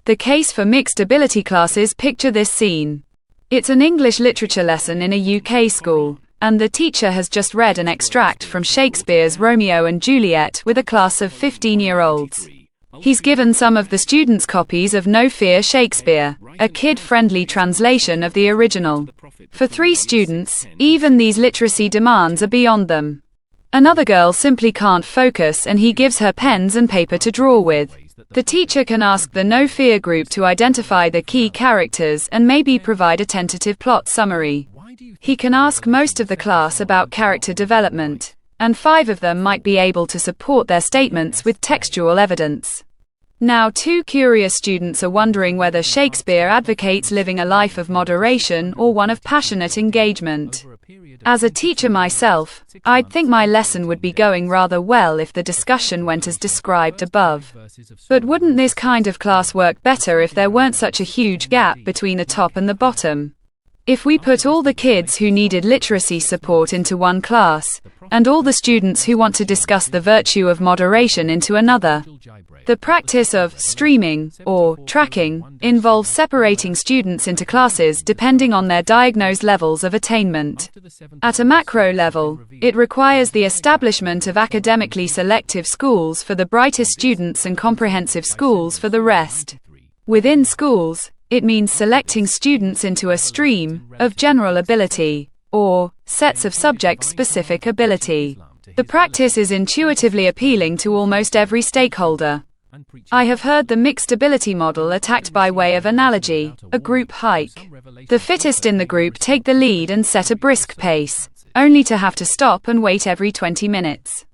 The case for mixed ability classes. Picture this scene. It's an English literature lesson in a UK school, and the teacher has just read an extract from Shakespeare's Romeo and Juliet with a class of 15-year-olds. He's given some of the students copies of No Fear Shakespeare, a kid-friendly translation of the original. For 3 students, even these literacy demands are beyond them. Another girl simply can't focus, and he gives her pens and paper to draw with. The teacher can ask the No Fear group to identify the key characters and maybe provide a tentative plot summary. He can ask most of the class about character development, and 5 of them might be able to support their statements with textual evidence. Now 2 curious students are wondering whether Shakespeare advocates living a life of moderation or one of passionate engagement. As a teacher myself, I'd think my lesson would be going rather well if the discussion went as described above. But wouldn't this kind of class work better if there weren't such a huge gap between the top and the bottom? If we put all the kids who needed literacy support into one class, and all the students who want to discuss the virtue of moderation into another. The practice of streaming, or tracking, involves separating students into classes depending on their diagnosed levels of attainment. At a macro level, it requires the establishment of academically selective schools for the brightest students and comprehensive schools for the rest. Within schools, it means selecting students into a stream of general ability, or sets of subject-specific ability. The practice is intuitively appealing to almost every stakeholder. I have heard the mixed ability model attacked by way of analogy, a group hike. The fittest in the group take the lead and set a brisk pace, only to have to stop and wait every 20 minutes.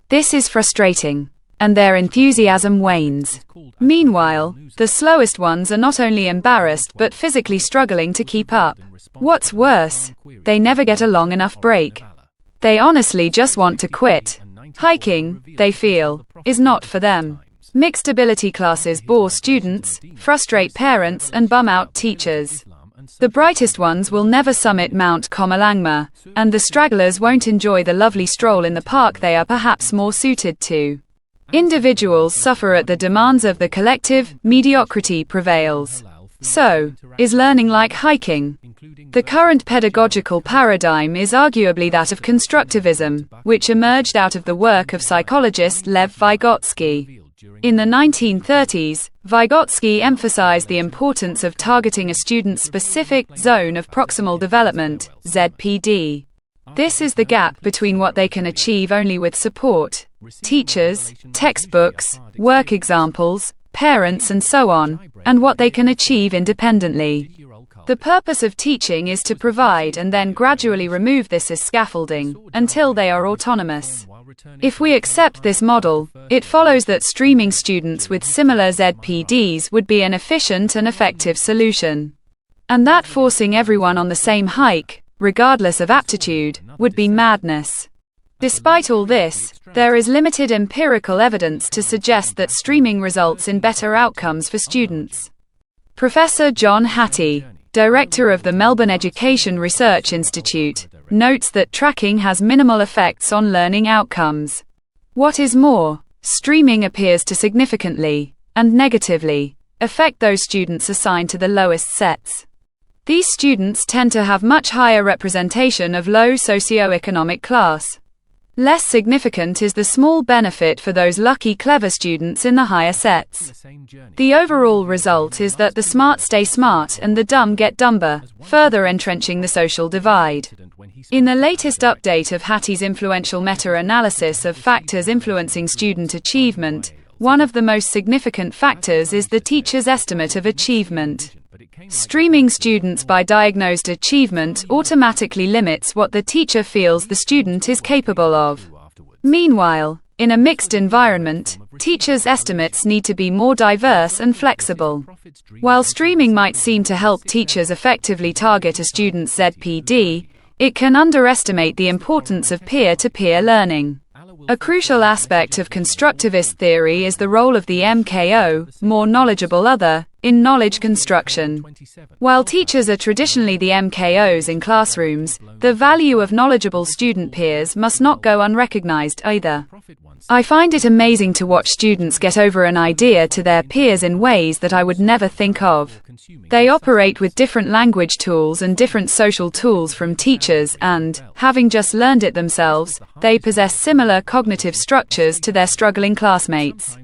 This is frustrating, and their enthusiasm wanes. Meanwhile, the slowest ones are not only embarrassed but physically struggling to keep up. What's worse, they never get a long enough break. They honestly just want to quit. Hiking, they feel, is not for them. Mixed ability classes bore students, frustrate parents, and bum out teachers. The brightest ones will never summit Mount Komalangma, and the stragglers won't enjoy the lovely stroll in the park they are perhaps more suited to. Individuals suffer at the demands of the collective, mediocrity prevails. So, is learning like hiking? The current pedagogical paradigm is arguably that of constructivism, which emerged out of the work of psychologist Lev Vygotsky. In the 1930s, Vygotsky emphasized the importance of targeting a student's specific zone of proximal development, ZPD. This is the gap between what they can achieve only with support, teachers, textbooks, work examples, parents and so on, and what they can achieve independently. The purpose of teaching is to provide and then gradually remove this as scaffolding, until they are autonomous. If we accept this model, it follows that streaming students with similar ZPDs would be an efficient and effective solution. And that forcing everyone on the same hike, regardless of aptitude, would be madness. Despite all this, there is limited empirical evidence to suggest that streaming results in better outcomes for students. Professor John Hattie, director of the Melbourne Education Research Institute, notes that tracking has minimal effects on learning outcomes. What is more, streaming appears to significantly, and negatively, affect those students assigned to the lowest sets. These students tend to have much higher representation of low socioeconomic class. Less significant is the small benefit for those lucky clever students in the higher sets. The overall result is that the smart stay smart and the dumb get dumber, further entrenching the social divide. In the latest update of Hattie's influential meta-analysis of factors influencing student achievement, one of the most significant factors is the teacher's estimate of achievement. Streaming students by diagnosed achievement automatically limits what the teacher feels the student is capable of. Meanwhile, in a mixed environment, teachers' estimates need to be more diverse and flexible. While streaming might seem to help teachers effectively target a student's ZPD, it can underestimate the importance of peer-to-peer learning. A crucial aspect of constructivist theory is the role of the MKO, more knowledgeable other, in knowledge construction. While teachers are traditionally the MKOs in classrooms, the value of knowledgeable student peers must not go unrecognized either. I find it amazing to watch students get over an idea to their peers in ways that I would never think of. They operate with different language tools and different social tools from teachers and, having just learned it themselves, they possess similar cognitive structures to their struggling classmates.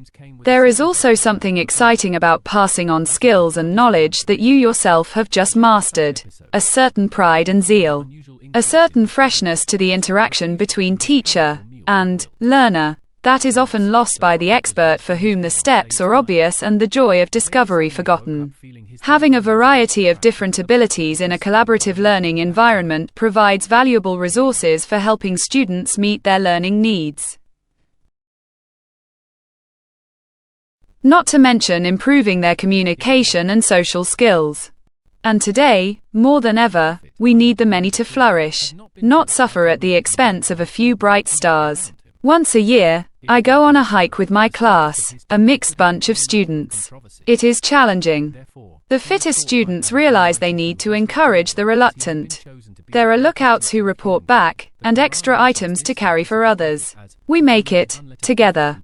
There is also something exciting about passing on skills and knowledge that you yourself have just mastered. A certain pride and zeal. A certain freshness to the interaction between teacher and learner that is often lost by the expert for whom the steps are obvious and the joy of discovery forgotten. Having a variety of different abilities in a collaborative learning environment provides valuable resources for helping students meet their learning needs. Not to mention improving their communication and social skills. And today, more than ever, we need the many to flourish, not suffer at the expense of a few bright stars. Once a year, I go on a hike with my class, a mixed bunch of students. It is challenging. The fittest students realize they need to encourage the reluctant. There are lookouts who report back, and extra items to carry for others. We make it, together.